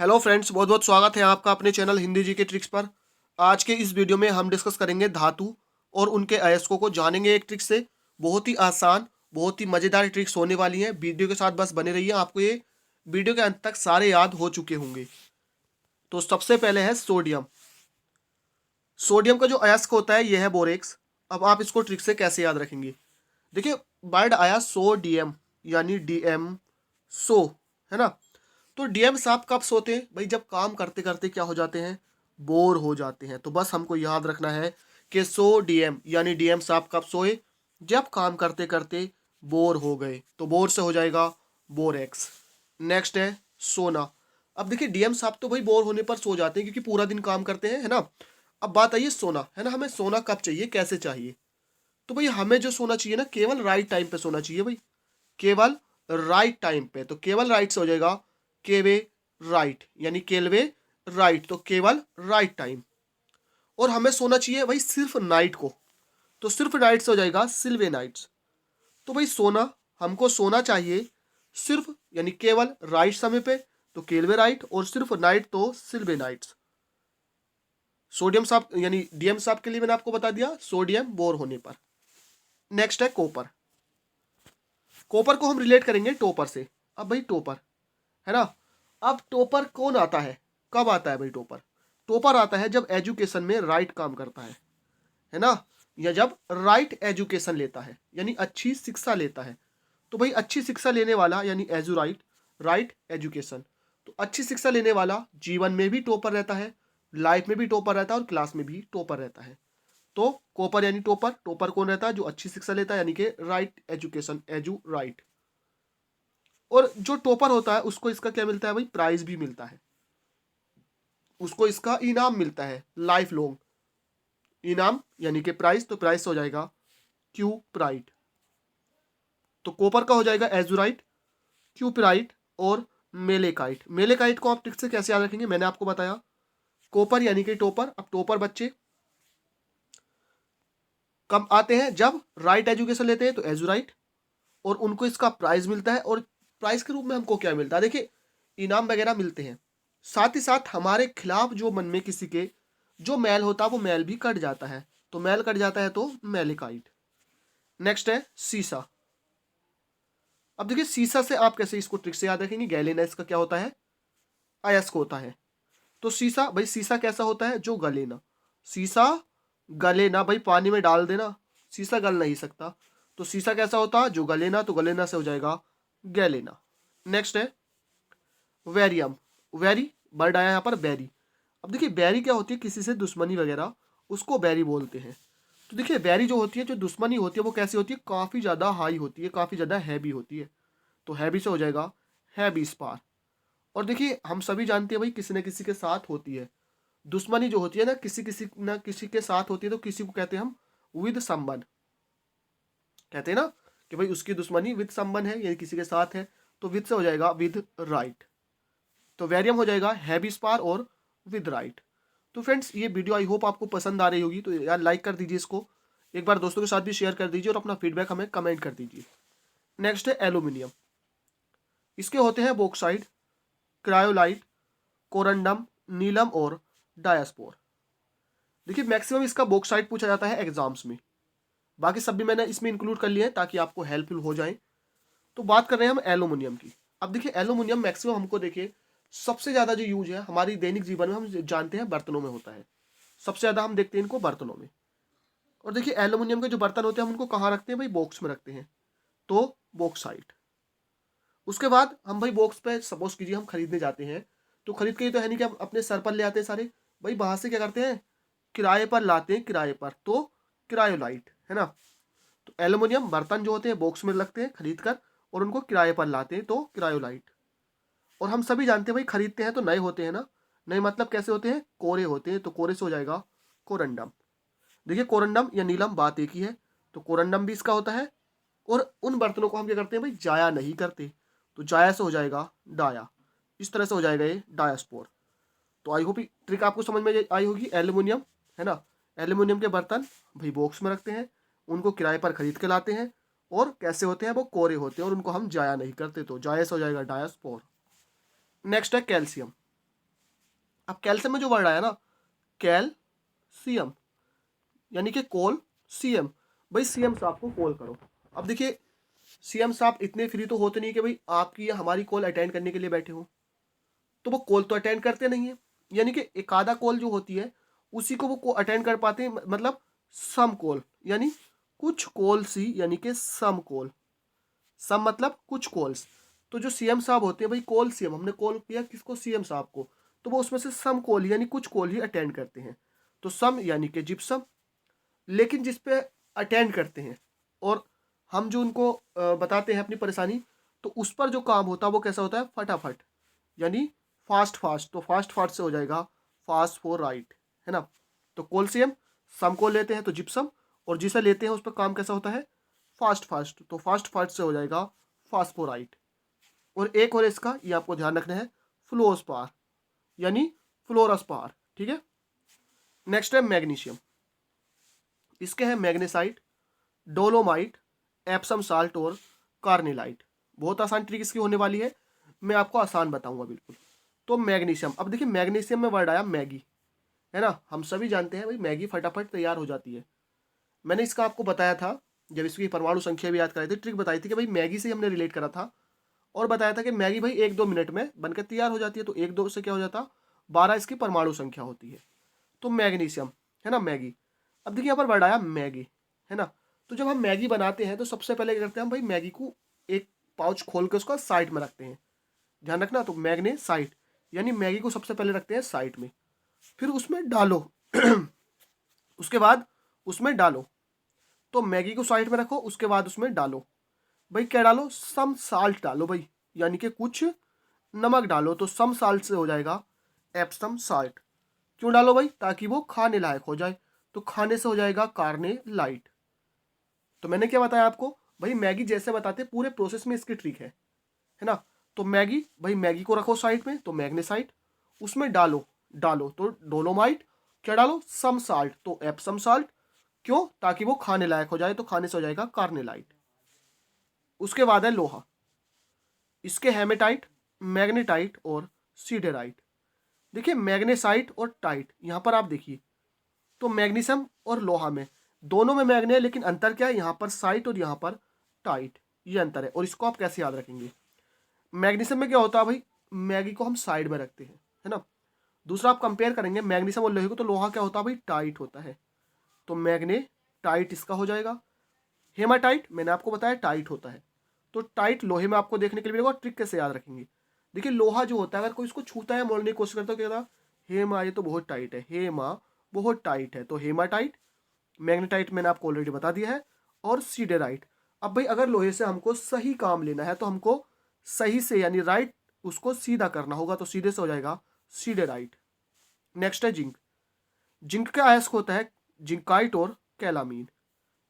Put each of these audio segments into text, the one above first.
Hello friends, बहुत बहुत स्वागत है आपका अपने चैनल हिंदी जी के ट्रिक्स पर। आज के इस वीडियो में हम डिस्कस करेंगे धातु और उनके अयस्कों को जानेंगे एक ट्रिक से। बहुत ही आसान, बहुत ही मज़ेदार ट्रिक्स होने वाली हैं। वीडियो के साथ बस बने रहिए, आपको ये वीडियो के अंत तक सारे याद हो चुके होंगे। तो सबसे पहले है सोडियम। सोडियम का जो अयस्क होता है यह है बोरेक्स। अब आप इसको ट्रिक से कैसे याद रखेंगे? देखिए, वर्ड आया सोडियम यानी डीएम, सो, है ना। तो डीएम साहब कब सोते हैं भाई? जब काम करते करते क्या हो जाते हैं? बोर हो जाते हैं। तो बस हमको याद रखना है कि सोडियम यानी डीएम साहब कब सोए? जब काम करते करते बोर हो गए। तो बोर से हो जाएगा बोरेक्स। नेक्स्ट है सोना। अब देखिए, डीएम साहब तो भाई बोर होने पर सो जाते हैं क्योंकि पूरा दिन काम करते हैं, है ना। अब बात आई सोना, है ना। हमें सोना कब चाहिए, कैसे चाहिए? तो भाई हमें जो सोना चाहिए ना, केवल राइट टाइम पे सोना चाहिए भाई, केवल राइट टाइम पे। तो केवल राइट से हो जाएगा केवे राइट यानी केलवे राइट, तो केवल राइट टाइम। और हमें सोना चाहिए भाई सिर्फ नाइट को, तो सिर्फ नाइट से हो जाएगा सिल्वे नाइट्स। तो भाई सोना, हमको सोना चाहिए सिर्फ यानी केवल राइट समय पे, तो केलवे राइट, और सिर्फ नाइट तो सिल्वे नाइट्स। सोडियम साहब यानी डीएम साहब के लिए मैंने आपको बता दिया, सोडियम बोर होने पर। नेक्स्ट है कॉपर। कॉपर को हम रिलेट करेंगे टॉपर से। अब भाई टॉपर, है ना। अब टॉपर कौन आता है, कब आता है भाई टॉपर? टॉपर आता है जब एजुकेशन में राइट काम करता है ना, या जब राइट एजुकेशन लेता है यानी अच्छी शिक्षा लेता है। तो भाई अच्छी शिक्षा लेने वाला यानी एजू राइट, राइट एजुकेशन। तो अच्छी शिक्षा लेने वाला जीवन में भी टॉपर रहता है, लाइफ में भी टॉपर रहता है, और क्लास में भी टॉपर रहता है। तो कॉपर यानी टॉपर। टॉपर कौन रहता है? जो अच्छी शिक्षा लेता है यानी कि राइट एजुकेशन, एजू राइट। और जो टॉपर होता है उसको इसका क्या मिलता है भाई? प्राइज भी मिलता है, उसको इसका इनाम मिलता है लाइफ लॉन्ग। इनाम यानी कि प्राइस, तो प्राइस हो जाएगा क्यू प्राइट। तो कॉपर का हो जाएगा एजुराइट, क्यूपराइट और मेलेकाइट। मेलेकाइट को आप ट्रिक से कैसे याद रखेंगे? मैंने आपको बताया, कॉपर यानी कि टॉपर। अब टॉपर बच्चे कब आते हैं? जब राइट एजुकेशन लेते हैं, तो एजुराइट, और उनको इसका प्राइज मिलता है। और प्राइज के रूप में हमको क्या मिलता है? देखिए, इनाम वगैरह मिलते हैं, साथ ही साथ हमारे खिलाफ जो मन में किसी के जो मैल होता है वो मैल भी कट जाता है। तो मैल कट जाता है तो मेलिकाइट। नेक्स्ट है सीसा। अब देखिए, सीसा से आप कैसे इसको ट्रिक से याद रखेंगे? गैलेना इसका क्या होता है? अयस्क होता है। तो सीसा भाई, सीसा कैसा होता है? जो गले ना। सीसा गले ना भाई, पानी में डाल देना, सीसा गल नहीं सकता। तो सीसा कैसा होता है? जो गले ना। तो गलेना से हो जाएगा गैलेना। नेक्स्ट है वेरियम। वेरी, बर्ड आया यहाँ पर बैरी। अब देखिए, बैरी क्या होती है? किसी से दुश्मनी वगैरह, उसको बैरी बोलते हैं। तो देखिए, बैरी जो होती है, जो दुश्मनी होती है, वो कैसी होती है? काफ़ी ज़्यादा हाई होती है, काफ़ी ज़्यादा हैवी होती है। तो हैवी से हो जाएगा हैवी स्पार। और देखिए, हम सभी जानते हैं भाई, किसी न किसी के साथ होती है दुश्मनी। जो होती है ना, किसी न किसी के साथ होती है, तो किसी को कहते हैं हम विद संबंध। कहते हैं ना कि भाई उसकी दुश्मनी विद संबंध है, यानी किसी के साथ है। तो विद से हो जाएगा विद राइट। तो वेरियम हो जाएगा हैवी स्पार और विद राइट। तो फ्रेंड्स, ये वीडियो आई होप आपको पसंद आ रही होगी। तो यार लाइक कर दीजिए इसको, एक बार दोस्तों के साथ भी शेयर कर दीजिए, और अपना फीडबैक हमें कमेंट कर दीजिए। नेक्स्ट है एल्यूमिनियम। इसके होते हैं बॉक्साइट, क्रायोलाइट, कोरंडम, नीलम और डायस्पोर। देखिए, मैक्सिमम इसका बॉक्साइट पूछा जाता है एग्जाम्स में। बाकी सब भी मैंने इसमें इंक्लूड कर लिए हैं ताकि आपको हेल्पफुल हो जाए। तो बात कर रहे हैं हम एल्यूमिनियम की। अब देखिए, एल्यूमिनियम मैक्सिमम हमको देखिए सबसे ज़्यादा जो यूज है हमारी दैनिक जीवन में, हम जानते हैं बर्तनों में होता है। सबसे ज़्यादा हम देखते हैं इनको बर्तनों में। और देखिए, एल्यूमिनियम के जो बर्तन होते हैं हम उनको कहाँ रखते हैं भाई? बॉक्स में रखते हैं, तो बॉक्साइट। उसके बाद हम भाई बॉक्स पे सपोज कीजिए हम खरीदने जाते हैं, तो खरीद के ही तो है नहीं कि हम अपने सर पर ले आते हैं सारे, भाई वहां से क्या करते हैं? किराए पर लाते हैं, किराए पर, तो किरायोलाइट, है ना। तो एल्यूमिनियम बर्तन जो होते हैं बॉक्स में लगते हैं खरीद कर, और उनको किराए पर लाते हैं, तो किरायोलाइट। और हम सभी जानते हैं भाई, खरीदते हैं तो नए होते हैं ना। नए मतलब कैसे होते हैं? कोरे होते हैं, तो कोरे से हो जाएगा कोरंडम। देखिए, कोरंडम या नीलम बात एक ही है, तो कोरंडम भी इसका होता है। और उन बर्तनों को हम क्या करते हैं भाई? जाया नहीं करते, तो जाया से हो जाएगा डाया। इस तरह से हो जाएगा ये डायास्पोर। तो आई होप ट्रिक आपको समझ में आई होगी। एल्यूमिनियम, है ना, एल्यूमिनियम के बर्तन भाई बॉक्स में रखते हैं, उनको किराए पर खरीद के लाते हैं, और कैसे होते हैं? वो कोरे होते हैं, और उनको हम जाया नहीं करते, तो जाया से हो जाएगा डायास्पोर। नेक्स्ट है कैल्शियम। अब कैल्शियम में जो वर्ड आया ना, कैल्शियम, यानी कि कॉल सीएम, भाई सीएम साहब को कॉल करो। अब देखिए सीएम साहब इतने फ्री तो होते नहीं कि भाई आपकी या हमारी कॉल अटेंड करने के लिए बैठे हो, तो वो कॉल तो अटेंड करते नहीं है, यानी कि एक आधा कॉल जो होती है उसी को वो अटेंड कर पाते हैं, मतलब सम कॉल, यानी कुछ कॉल्स ही, यानी कि सम कॉल, सम मतलब कुछ कॉल्स। तो जो सीएम साहब होते हैं भाई, कॉल सीएम, हमने कॉल किया किसको, सीएम साहब को, तो वो उसमें से सम कॉल यानी कुछ कॉल ही अटेंड करते हैं। तो सम यानी कि जिप्सम, लेकिन जिस पे अटेंड करते हैं और हम जो उनको बताते हैं अपनी परेशानी, तो उस पर जो काम होता है वो कैसा होता है, फटाफट, यानी फास्ट फास्ट। तो फास्ट फास्ट से हो जाएगा फास्ट फॉर राइट, है ना। तो कोलसियम सम को लेते हैं तो जिप्सम, और जिसे लेते हैं उस पर काम कैसा होता है, फास्ट फास्ट, तो फास्ट फास्ट से हो जाएगा फास्फोराइट। और एक और इसका ये आपको ध्यान रखना है, फ्लोस्पार यानी फ्लोरसपार, ठीक है। नेक्स्ट है मैग्नीशियम, इसके हैं मैग्नेसाइट, डोलोमाइट, एप्सम साल्ट और कार्निलाइट। बहुत आसान ट्रिक इसकी होने वाली है, मैं आपको आसान बताऊंगा बिल्कुल। तो मैग्नीशियम, अब देखिए मैग्नीशियम में वर्ड आया मैगी, है ना। हम सभी जानते हैं भाई मैगी फटाफट तैयार हो जाती है। मैंने इसका आपको बताया था जब इसकी परमाणु संख्या भी याद कराई थी, ट्रिक बताई थी कि भाई मैगी से हमने रिलेट करा था, और बताया था कि मैगी भाई 1-2 मिनट में बनकर तैयार हो जाती है। तो 1-2 से क्या हो जाता, 12 इसकी परमाणु संख्या होती है। तो मैग्नीशियम, है ना, मैगी। अब देखिए यहाँ पर वर्ड आया मैगी, है ना। तो जब हम मैगी बनाते हैं तो सबसे पहले क्या करते हैं हम भाई, मैगी को एक पाउच खोल के उसका साइड में रखते हैं, ध्यान रखना। तो मैग्ने साइड यानी मैगी को सबसे पहले रखते हैं साइड में, फिर उसमें डालो उसके बाद उसमें डालो, तो मैगी को साइड में रखो, उसके बाद उसमें डालो भाई क्या डालो, सम साल्ट डालो भाई, यानी कि कुछ नमक डालो। तो सम साल्ट से हो जाएगा एप्सम साल्ट। क्यों डालो भाई, ताकि वो खाने लायक हो जाए, तो खाने से हो जाएगा कार्ने लाइट। तो मैंने क्या बताया आपको भाई, मैगी जैसे बताते पूरे प्रोसेस में इसकी ट्रिक है ना। तो मैगी भाई, मैगी को रखो साइड में, तो मैग्नेसाइट, उसमें डालो डालो तो डोलोमाइट, क्या डालो, सम साल्ट, तो एप्सम साल्ट। क्यों, ताकि वो खाने लायक हो जाए, तो खाने से हो जाएगा कार्नेलाइट। उसके बाद है लोहा, इसके हेमेटाइट, मैग्नेटाइट और सीडेराइट। देखिए मैग्नेसाइट और टाइट, यहां पर आप देखिए, तो मैग्नीशियम और लोहा में दोनों में मैग्ने है, लेकिन अंतर क्या है, यहाँ पर साइट और यहाँ पर टाइट, ये अंतर है। और इसको आप कैसे याद रखेंगे, मैग्नीशियम में क्या होता है भाई, मैगी को हम साइड में रखते हैं, है ना। दूसरा आप कंपेयर करेंगे मैग्नीशियम और लोहे को, तो लोहा क्या होता है भाई, टाइट होता है, तो मैग्ने टाइट इसका हो जाएगा। हेमाटाइट मैंने आपको बताया टाइट होता है, तो टाइट लोहे में आपको देखने के लिए मिलेगा। ट्रिक कैसे याद रखेंगे, देखिए लोहा जो होता है अगर कोई इसको छूता है, मोड़ने की कोशिश करता है, क्या होता है, हेमा ये तो बहुत टाइट है, हेमा बहुत टाइट है, तो हेमाटाइट। मैग्नेटाइट मैंने आपको ऑलरेडी बता दिया है, और सीडेराइट। अब भाई अगर लोहे से हमको सही काम लेना है, तो हमको सही से यानी राइट उसको सीधा करना होगा, तो सीधे से हो जाएगा सीडेराइट। नेक्स्ट है जिंक, जिंक का अयस्क होता है जिंकाइट और कैलामीन,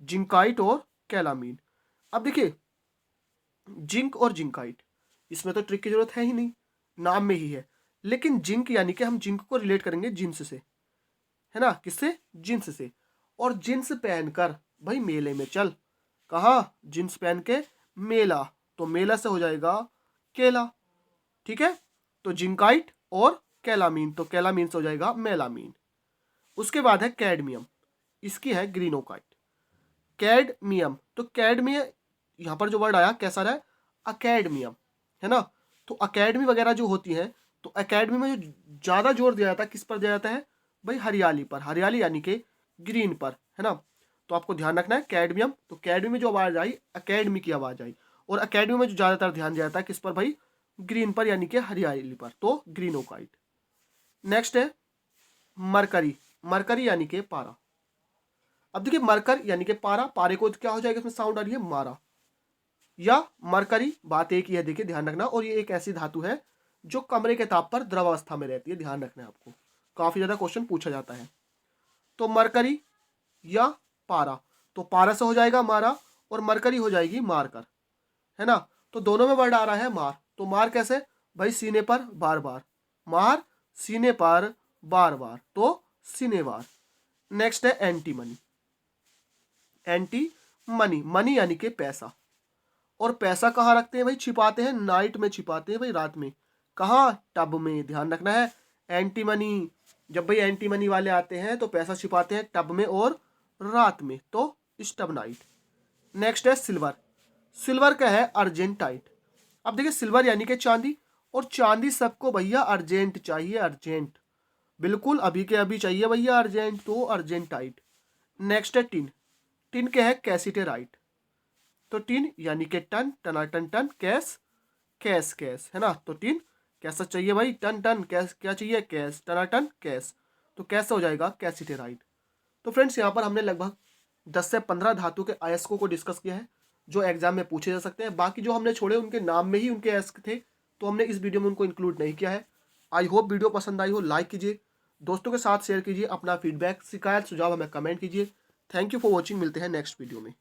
जिंकाइट और कैलामीन। अब देखिए जिंक और जिंकाइट, इसमें तो ट्रिक की जरूरत है ही नहीं, नाम में ही है। लेकिन जिंक यानी कि हम जिंक को रिलेट करेंगे जिन्स से, है ना, किससे, जिन्स से। और जिन्स पहनकर भाई मेले में चल, कहा, जिन्स पहन के मेला, तो मेला से हो जाएगा केला, ठीक है। तो जिंकाइट और कैलामीन, तो कैलामीन से हो जाएगा मेलामीन। उसके बाद है कैडमियम, इसकी है ग्रीनोकाइट, कैडमियम। तो कैडमियम यहाँ पर जो वर्ड आया कैसा रहा, अकेडमियम, है ना। तो अकेडमी वगैरह जो होती है, तो अकेडमी में जो ज़्यादा जोर दिया जाता है, किस पर दिया जाता है भाई, हरियाली पर, हरियाली यानी कि ग्रीन पर, है ना। तो आपको ध्यान रखना है कैडमियम, तो कैडमी में जो आवाज़ आई अकेडमी की आवाज़ आई, और अकेडमी में जो ज़्यादातर ध्यान दिया जाता है किस पर भाई, ग्रीन पर यानी कि हरियाली पर, तो ग्रीनोकाइट। नेक्स्ट है मरकरी, मरकरी यानी कि पारा। अब देखिए मरकर यानी कि पारा, पारे को क्या हो जाएगा, इसमें साउंड आ रही है मारा, या मरकरी, बात एक ही है, देखिए ध्यान रखना। और ये एक ऐसी धातु है जो कमरे के ताप पर द्रवावस्था में रहती है, ध्यान रखना है आपको, काफी ज्यादा क्वेश्चन पूछा जाता है। तो मरकरी या पारा, तो पारा से हो जाएगा मारा, और मरकरी हो जाएगी मारकर, है ना। तो दोनों में वर्ड आ रहा है मार, तो मार कैसे भाई, सीने पर बार बार, मार सीने पर बार बार, तो सीनेवार। नेक्स्ट है anti money, anti money, money यानी कि पैसा। और पैसा कहाँ रखते हैं भाई, छिपाते हैं, नाइट में छिपाते हैं भाई, रात में, कहाँ, टब में, ध्यान रखना है। एंटीमनी, जब भाई एंटीमनी वाले आते हैं तो पैसा छिपाते हैं टब में और रात में, तो स्टबनाइट। नेक्स्ट है सिल्वर। सिल्वर का है अर्जेंटाइट। अब देखिए सिल्वर यानी कि चांदी, और चांदी सबको भैया अर्जेंट चाहिए, अर्जेंट, बिल्कुल अभी के अभी चाहिए भैया अर्जेंट, तो अर्जेंटाइट। नेक्स्ट है टिन। टिन क्या है? कैसिटेराइट। तो टिन यानी कि टन, टनाटन टन, कैस कैस कैस, है ना। तो टिन कैसा चाहिए भाई? टन टन, कैस क्या चाहिए? कैस, टनाटन कैस, तो कैसा हो जाएगा? कैसिटेराइट। तो फ्रेंड्स यहाँ पर हमने लगभग 10 से 15 धातु के अयस्कों को डिस्कस किया है जो एग्जाम में पूछे जा सकते हैं। बाकी जो हमने छोड़े उनके नाम में ही उनके अयस्क थे, तो हमने इस वीडियो में उनको इंक्लूड नहीं किया है। आई होप वीडियो पसंद आई हो, लाइक कीजिए, दोस्तों के साथ शेयर कीजिए, अपना फीडबैक शिकायत सुझाव हमें कमेंट कीजिए। थैंक यू फॉर वॉचिंग, मिलते हैं नेक्स्ट वीडियो में।